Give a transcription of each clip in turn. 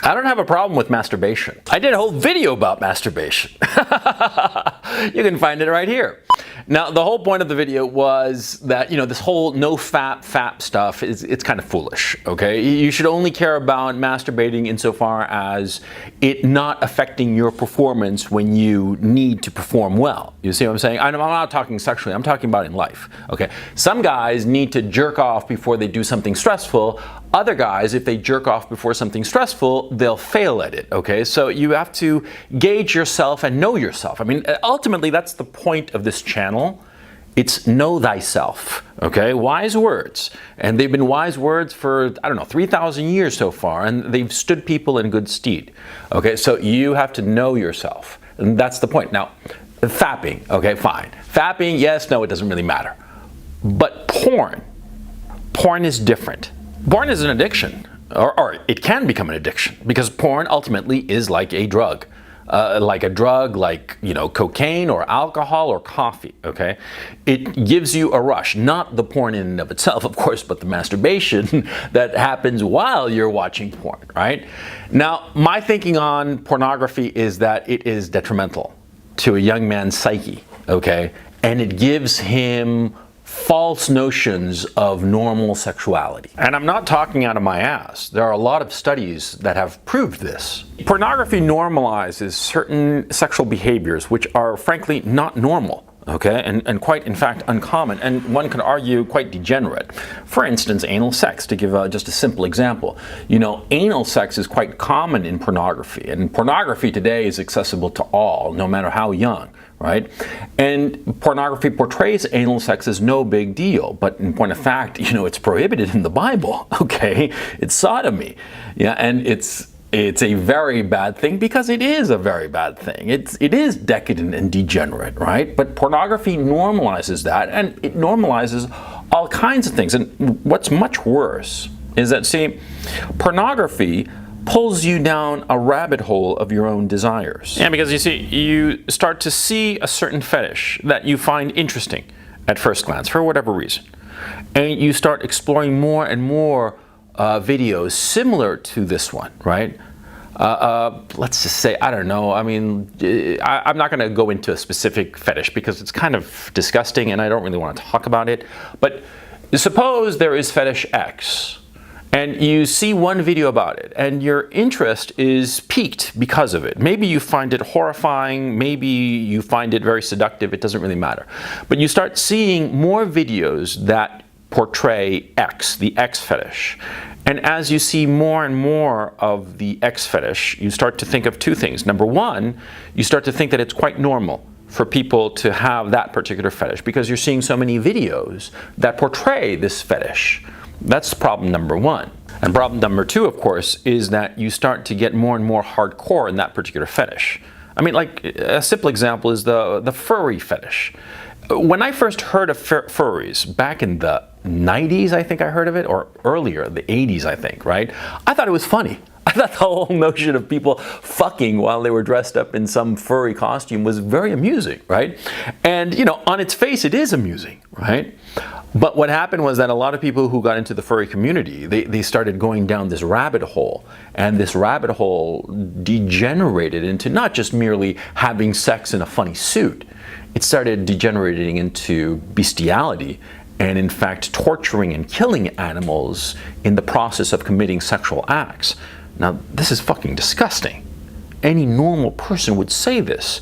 I don't have a problem with masturbation. I did a whole video about masturbation. You can find it right here. Now, the whole point of the video was that, this whole no FAP stuff it's kind of foolish, okay? You should only care about masturbating insofar as it not affecting your performance when you need to perform well. You see what I'm saying? I'm not talking sexually, I'm talking about in life, okay? Some guys need to jerk off before they do something stressful. Other guys, if they jerk off before something stressful, they'll fail at it, okay? So you have to gauge yourself and know yourself. I mean, ultimately, that's the point of this channel. It's know thyself, okay? Wise words. And they've been wise words for, 3,000 years so far, and they've stood people in good stead, okay? So you have to know yourself, and that's the point. Now, fapping, okay, fine. Fapping, yes, no, it doesn't really matter. But porn is different. Porn is an addiction, or it can become an addiction, because porn ultimately is like a drug. Like cocaine or alcohol or coffee, okay? It gives you a rush, not the porn in and of itself, of course, but the masturbation that happens while you're watching porn, right? Now, my thinking on pornography is that it is detrimental to a young man's psyche, okay? And it gives him false notions of normal sexuality. And I'm not talking out of my ass. There are a lot of studies that have proved this. Pornography normalizes certain sexual behaviors which are frankly not normal, okay, and quite in fact uncommon, and one could argue quite degenerate. For instance, anal sex, to give just a simple example. Anal sex is quite common in pornography, and pornography today is accessible to all, no matter how young. Right? And pornography portrays anal sex as no big deal, but in point of fact, it's prohibited in the Bible, okay? It's sodomy, yeah, and it's a very bad thing because it is a very bad thing. It is decadent and degenerate, right? But pornography normalizes that, and it normalizes all kinds of things. And what's much worse is that, see, pornography pulls you down a rabbit hole of your own desires. Yeah, because you start to see a certain fetish that you find interesting at first glance, for whatever reason. And you start exploring more and more videos similar to this one, right? Let's just say, I don't know, I'm not going to go into a specific fetish because it's kind of disgusting and I don't really want to talk about it. But suppose there is fetish X, and you see one video about it, and your interest is piqued because of it. Maybe you find it horrifying, maybe you find it very seductive, it doesn't really matter. But you start seeing more videos that portray X, the X fetish. And as you see more and more of the X fetish, you start to think of two things. Number one, you start to think that it's quite normal for people to have that particular fetish because you're seeing so many videos that portray this fetish. That's problem number one. And problem number two, of course, is that you start to get more and more hardcore in that particular fetish. Like a simple example is the furry fetish. When I first heard of furries back in the 90s, I think I heard of it, or earlier, the 80s, I think, right? I thought it was funny. I thought the whole notion of people fucking while they were dressed up in some furry costume was very amusing, right? And, on its face, it is amusing, right? But what happened was that a lot of people who got into the furry community, they started going down this rabbit hole. And this rabbit hole degenerated into not just merely having sex in a funny suit. It started degenerating into bestiality and, in fact, torturing and killing animals in the process of committing sexual acts. Now, this is fucking disgusting. Any normal person would say this.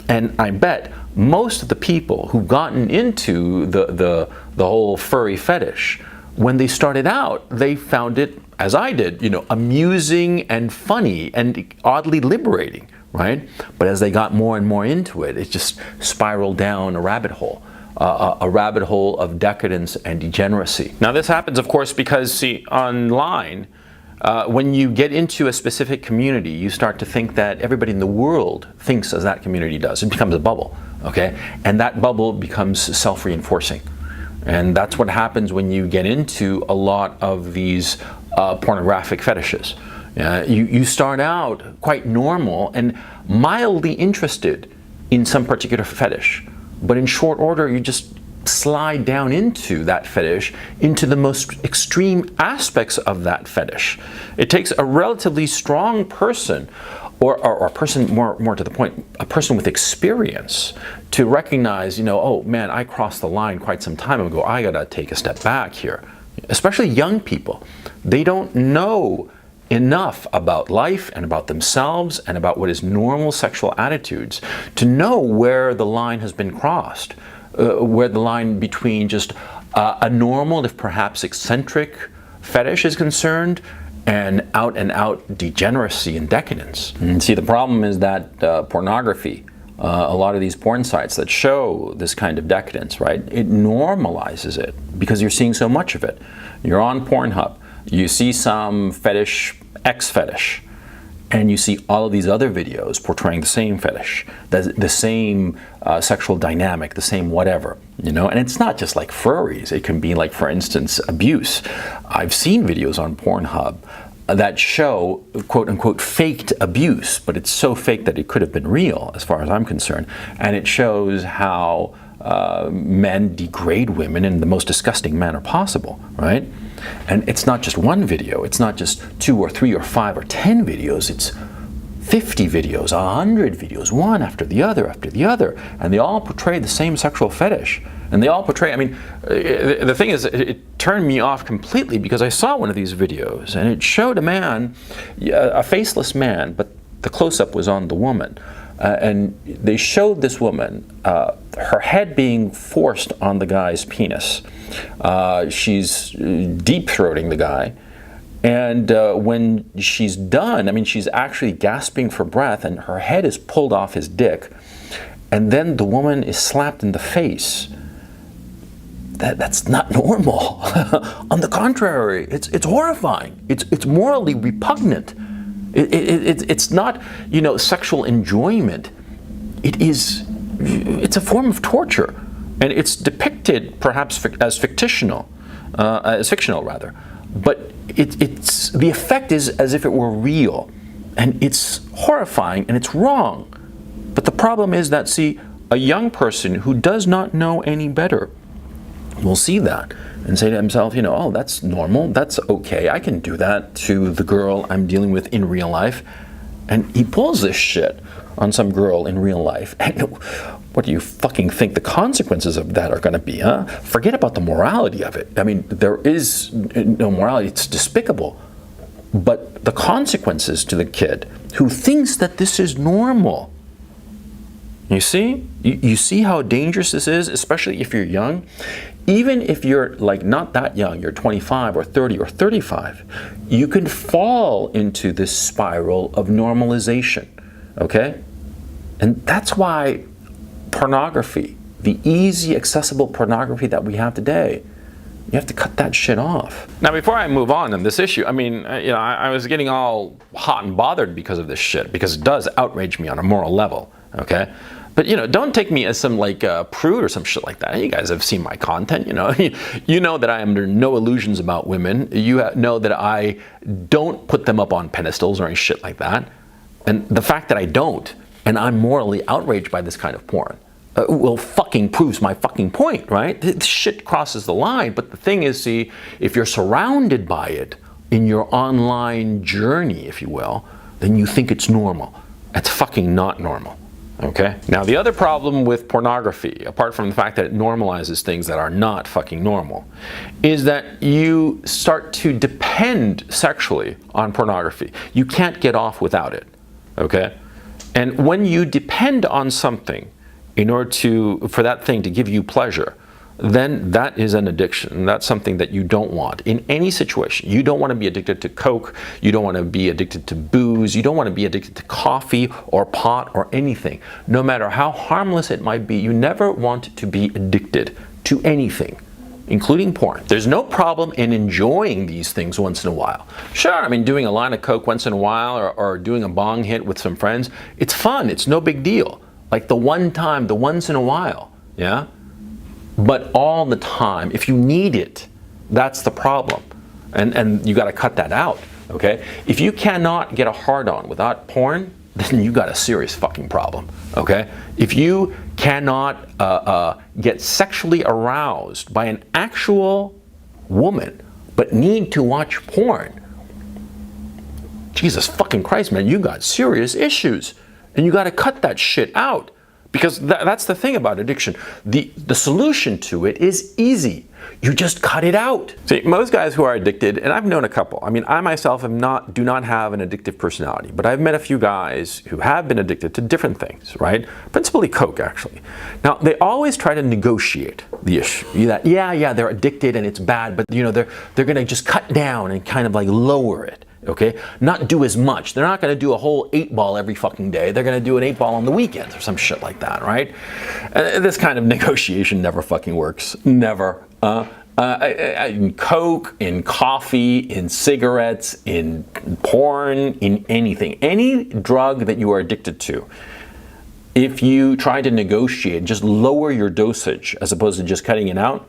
And I bet most of the people who've gotten into the whole furry fetish, when they started out, they found it, as I did, amusing and funny and oddly liberating, right? But as they got more and more into it, it just spiraled down a rabbit hole. A rabbit hole of decadence and degeneracy. Now, this happens, of course, because, see, online, when you get into a specific community, you start to think that everybody in the world thinks as that community does. It becomes a bubble, okay? And that bubble becomes self-reinforcing. And that's what happens when you get into a lot of these pornographic fetishes. You start out quite normal and mildly interested in some particular fetish, but in short order, you just slide down into that fetish, into the most extreme aspects of that fetish. It takes a relatively strong person, or a person, more to the point, a person with experience, to recognize, oh man, I crossed the line quite some time ago. I gotta take a step back here. Especially young people. They don't know enough about life and about themselves and about what is normal sexual attitudes to know where the line has been crossed, where the line between just a normal, if perhaps eccentric, fetish is concerned, and out degeneracy and decadence. And see, the problem is that pornography, a lot of these porn sites that show this kind of decadence, right, it normalizes it because you're seeing so much of it. You're on Pornhub, you see some fetish, X fetish, and you see all of these other videos portraying the same fetish, the same sexual dynamic, the same whatever, and it's not just like furries. It can be like, for instance, abuse. I've seen videos on Pornhub that show quote unquote faked abuse, but it's so fake that it could have been real as far as I'm concerned. And it shows how men degrade women in the most disgusting manner possible, right? And it's not just one video, it's not just 2 or 3 or 5 or 10 videos, it's 50 videos, 100 videos, one after the other, and they all portray the same sexual fetish. And they all portray, the thing is, it turned me off completely because I saw one of these videos and it showed a man, a faceless man, but the close-up was on the woman. And they showed this woman, her head being forced on the guy's penis. She's deep-throating the guy. And when she's done, she's actually gasping for breath and her head is pulled off his dick. And then the woman is slapped in the face. That's not normal. On the contrary, it's horrifying. It's morally repugnant. It's not, sexual enjoyment. It's a form of torture, and it's depicted perhaps as fictional, rather. But it's the effect is as if it were real, and it's horrifying and it's wrong. But the problem is that, see, a young person who does not know any better will see that and say to himself, oh, that's normal, that's okay, I can do that to the girl I'm dealing with in real life. And he pulls this shit on some girl in real life. And what do you fucking think the consequences of that are going to be, huh? Forget about the morality of it. There is no morality, it's despicable. But the consequences to the kid who thinks that this is normal. You see? You see how dangerous this is, especially if you're young? Even if you're not that young, you're 25 or 30 or 35, you can fall into this spiral of normalization, okay? And that's why pornography, the easy, accessible pornography that we have today, you have to cut that shit off. Now, before I move on this issue, I was getting all hot and bothered because of this shit, because it does outrage me on a moral level, okay? But, don't take me as some prude or some shit like that. You guys have seen my content, You know that I am under no illusions about women. You know that I don't put them up on pedestals or any shit like that. And the fact that I don't, and I'm morally outraged by this kind of porn, well, fucking proves my fucking point, right? This shit crosses the line. But the thing is, see, if you're surrounded by it in your online journey, if you will, then you think it's normal. It's fucking not normal. Okay? Now, the other problem with pornography, apart from the fact that it normalizes things that are not fucking normal, is that you start to depend sexually on pornography. You can't get off without it. Okay? And when you depend on something in order for that thing to give you pleasure, then that is an addiction. That's something that you don't want in any situation. You don't want to be addicted to Coke. You don't want to be addicted to booze. You don't want to be addicted to coffee or pot or anything. No matter how harmless it might be, you never want to be addicted to anything, including porn. There's no problem in enjoying these things once in a while. Sure, doing a line of Coke once in a while or doing a bong hit with some friends, it's fun. It's no big deal. Like the one time, the once in a while, yeah? But all the time, if you need it, that's the problem. And you got to cut that out, okay? If you cannot get a hard-on without porn, then you got a serious fucking problem, okay? If you cannot get sexually aroused by an actual woman, but need to watch porn, Jesus fucking Christ, man, you got serious issues. And you got to cut that shit out. Because that's the thing about addiction. The solution to it is easy. You just cut it out. See, most guys who are addicted, and I've known a couple. I mean, I myself do not have an addictive personality, but I've met a few guys who have been addicted to different things, right? Principally coke, actually. Now, they always try to negotiate the issue. That, yeah, they're addicted and it's bad, but you know, they're going to just cut down and kind of like lower it. Okay, not do as much. They're not going to do a whole 8-ball every fucking day. They're going to do an 8-ball on the weekends or some shit like that, right? This kind of negotiation never fucking works. Never. In coke, in coffee, in cigarettes, in porn, in anything. Any drug that you are addicted to, if you try to negotiate, just lower your dosage as opposed to just cutting it out,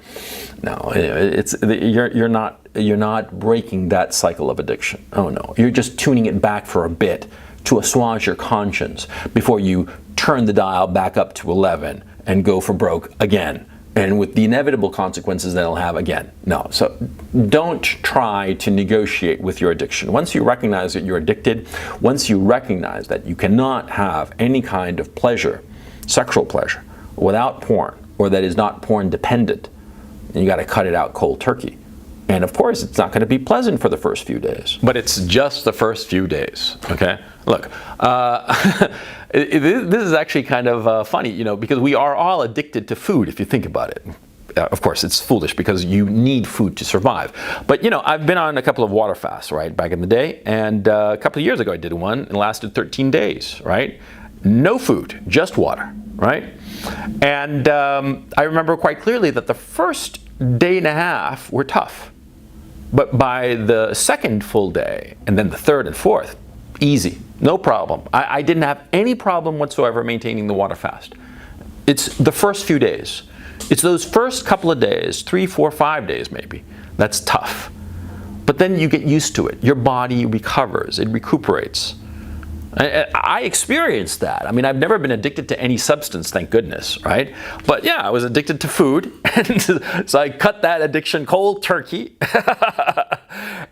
no, you're not breaking that cycle of addiction. Oh no, you're just tuning it back for a bit to assuage your conscience before you turn the dial back up to 11 and go for broke again, and with the inevitable consequences that it'll have again. No, so don't try to negotiate with your addiction. Once you recognize that you're addicted, once you recognize that you cannot have any kind of pleasure, sexual pleasure, without porn, or that is not porn dependent, you got to cut it out cold turkey. And of course, it's not going to be pleasant for the first few days. But it's just the first few days, okay? Look, this is actually kind of funny, you know, because we are all addicted to food, if you think about it. Of course, it's foolish because you need food to survive. But, you know, I've been on a couple of water fasts, right, back in the day. And a couple of years ago, I did one. It lasted 13 days, right? No food, just water, right? And I remember quite clearly that the first day and a half were tough. But by the second full day, and then the third and fourth, easy, no problem. I didn't have any problem whatsoever maintaining the water fast. It's the first few days. It's those first couple of days, 3, 4, 5 days maybe, that's tough. But then you get used to it. Your body recovers, it recuperates. I experienced that. I mean, I've never been addicted to any substance, thank goodness, right? But yeah, I was addicted to food, and so I cut that addiction cold turkey.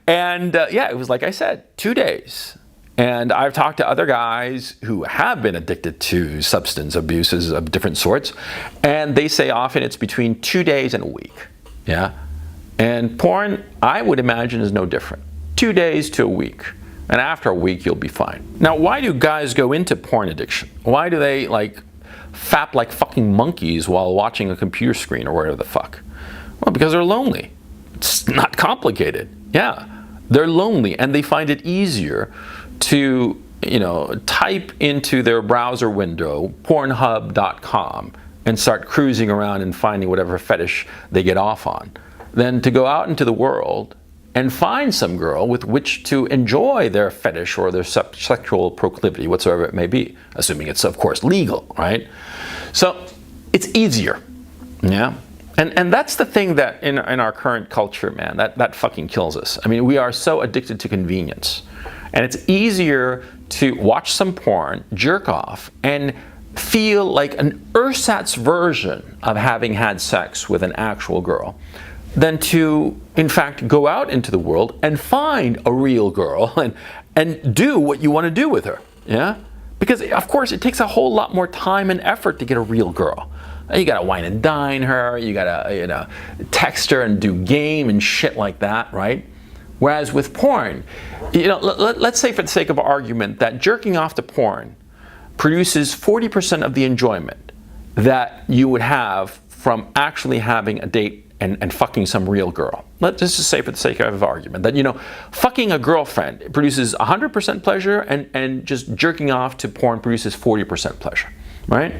And yeah, it was like I said, 2 days. And I've talked to other guys who have been addicted to substance abuses of different sorts, and they say often it's between 2 days and a week, yeah? And porn, I would imagine, is no different. 2 days to a week. And after a week, you'll be fine. Now, why do guys go into porn addiction? Why do they, like, fap like fucking monkeys while watching a computer screen or whatever the fuck? Well, because they're lonely. It's not complicated. Yeah, they're lonely, and they find it easier to, you know, type into their browser window pornhub.com and start cruising around and finding whatever fetish they get off on than to go out into the world and find some girl with which to enjoy their fetish or their sexual proclivity, whatsoever it may be, assuming it's, of course, legal, right? So it's easier, yeah? And that's the thing that in our current culture, man, that fucking kills us. I mean, we are so addicted to convenience. And it's easier to watch some porn, jerk off, and feel like an ersatz version of having had sex with an actual girl than to, in fact, go out into the world and find a real girl and do what you want to do with her, yeah? Because, of course, it takes a whole lot more time and effort to get a real girl. You gotta wine and dine her, you gotta, you know, text her and do game and shit like that, right? Whereas with porn, you know, let's say for the sake of argument that jerking off to porn produces 40% of the enjoyment that you would have from actually having a date and fucking some real girl. Let's just say for the sake of argument that, you know, fucking a girlfriend produces 100% pleasure and just jerking off to porn produces 40% pleasure, right?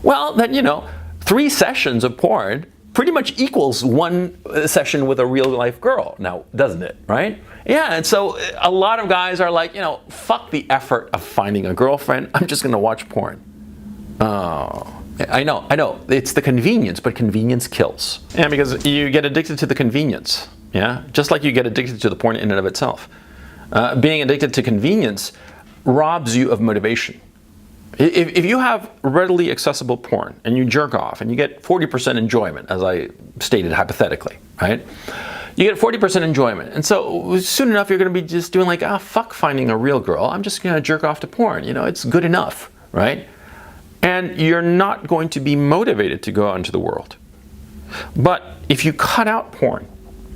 Well, then, you know, 3 sessions of porn pretty much equals 1 session with a real life girl now, doesn't it, right? Yeah, and so a lot of guys are like, you know, fuck the effort of finding a girlfriend, I'm just gonna watch porn. Oh, I know, it's the convenience, but convenience kills. Yeah, because you get addicted to the convenience, yeah? Just like you get addicted to the porn in and of itself. Being addicted to convenience robs you of motivation. If you have readily accessible porn and you jerk off and you get 40% enjoyment, as I stated hypothetically, right? You get 40% enjoyment. And so soon enough, you're going to be just doing like, fuck finding a real girl. I'm just going to jerk off to porn. You know, it's good enough, right? And you're not going to be motivated to go out into the world. But if you cut out porn,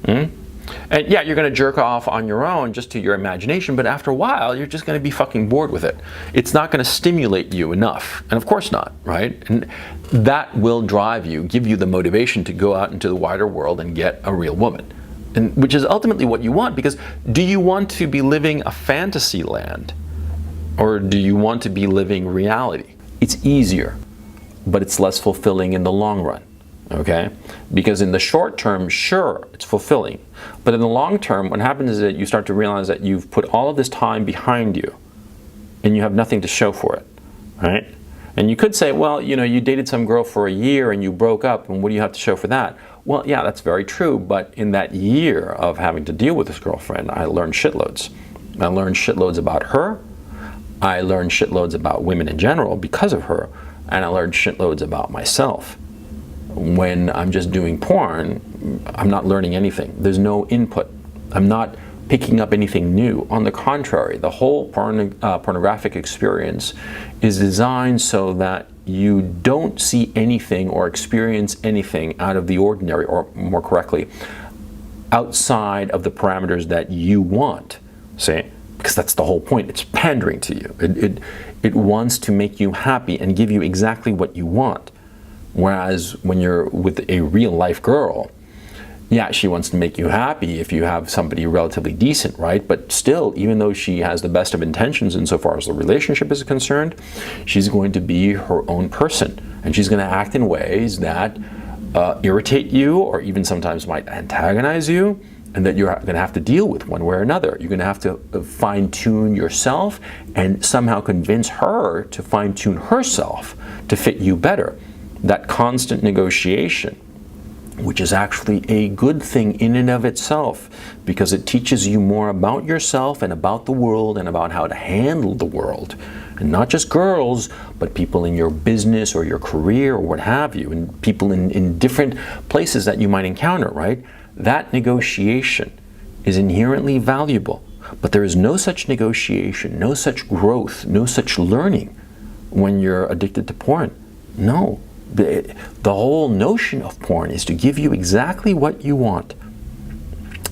and yeah, you're going to jerk off on your own just to your imagination, but after a while, you're just going to be fucking bored with it. It's not going to stimulate you enough. And of course not, right? And that will drive you, give you the motivation to go out into the wider world and get a real woman. And which is ultimately what you want, because do you want to be living a fantasy land, or do you want to be living reality? It's easier, but it's less fulfilling in the long run. Okay? Because in the short term, sure, it's fulfilling. But in the long term, what happens is that you start to realize that you've put all of this time behind you and you have nothing to show for it, right? And you could say, well, you know, you dated some girl for a year and you broke up, and what do you have to show for that? Well, yeah, that's very true, but in that year of having to deal with this girlfriend, I learned shitloads. I learned shitloads about her. I learned shitloads about women in general because of her, and I learned shitloads about myself. When I'm just doing porn, I'm not learning anything. There's no input. I'm not picking up anything new. On the contrary, the whole pornographic experience is designed so that you don't see anything or experience anything out of the ordinary, or more correctly, outside of the parameters that you want. See? Because that's the whole point. It's pandering to you. It wants to make you happy and give you exactly what you want. Whereas when you're with a real life girl, yeah, she wants to make you happy if you have somebody relatively decent, right? But still, even though she has the best of intentions insofar as the relationship is concerned, she's going to be her own person. And she's going to act in ways that irritate you, or even sometimes might antagonize you, and that you're going to have to deal with one way or another. You're going to have to fine-tune yourself and somehow convince her to fine-tune herself to fit you better. That constant negotiation, which is actually a good thing in and of itself, because it teaches you more about yourself and about the world and about how to handle the world. And not just girls, but people in your business or your career or what have you, and people in different places that you might encounter, right? That negotiation is inherently valuable, but there is no such negotiation, no such growth, no such learning when you're addicted to porn. No. The whole notion of porn is to give you exactly what you want.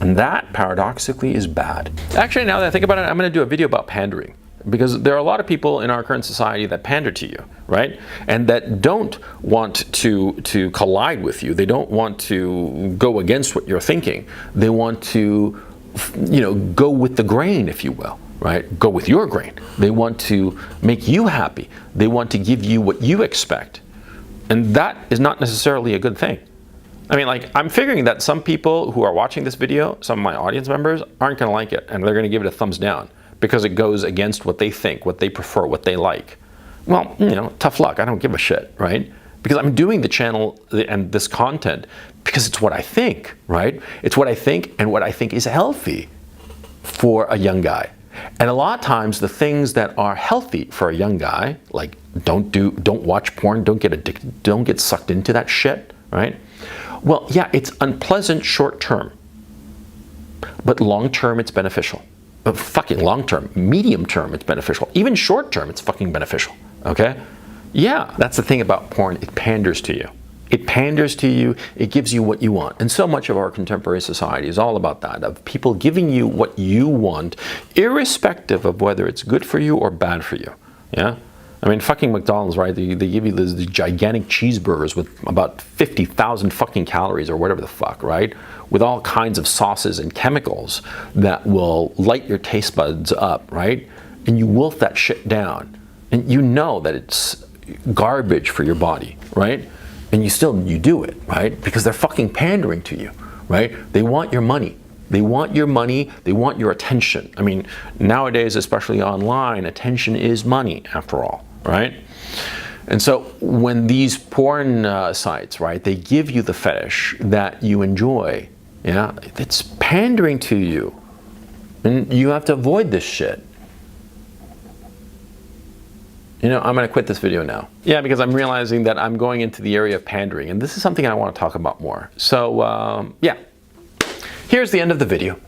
And that, paradoxically, is bad. Actually, now that I think about it, I'm going to do a video about pandering. Because there are a lot of people in our current society that pander to you, right? And that don't want to collide with you. They don't want to go against what you're thinking. They want to, you know, go with the grain, if you will, right? Go with your grain. They want to make you happy. They want to give you what you expect. And that is not necessarily a good thing. I mean, like, I'm figuring that some people who are watching this video, some of my audience members, aren't going to like it, and they're going to give it a thumbs down because it goes against what they think, what they prefer, what they like. Well, you know, tough luck. I don't give a shit, right? Because I'm doing the channel and this content because it's what I think, right? It's what I think, and what I think is healthy for a young guy. And a lot of times the things that are healthy for a young guy, like don't watch porn, don't get addicted, don't get sucked into that shit, right? Well, yeah, it's unpleasant short term, but long term it's beneficial. But fucking long term, medium term it's beneficial. Even short term it's fucking beneficial, okay? Yeah, that's the thing about porn, it panders to you. It panders to you, it gives you what you want. And so much of our contemporary society is all about that, of people giving you what you want, irrespective of whether it's good for you or bad for you, yeah? I mean, fucking McDonald's, right? They give you these gigantic cheeseburgers with about 50,000 fucking calories or whatever the fuck, right? With all kinds of sauces and chemicals that will light your taste buds up, right? And you wolf that shit down. And you know that it's garbage for your body, right? And you do it, right? Because they're fucking pandering to you, right? They want your money. They want your money, they want your attention. I mean, nowadays, especially online, attention is money, after all, right? And so when these porn sites, right, they give you the fetish that you enjoy, yeah, it's pandering to you. And you have to avoid this shit. You know, I'm going to quit this video now. Yeah, because I'm realizing that I'm going into the area of pandering, and this is something I want to talk about more. So, yeah, here's the end of the video.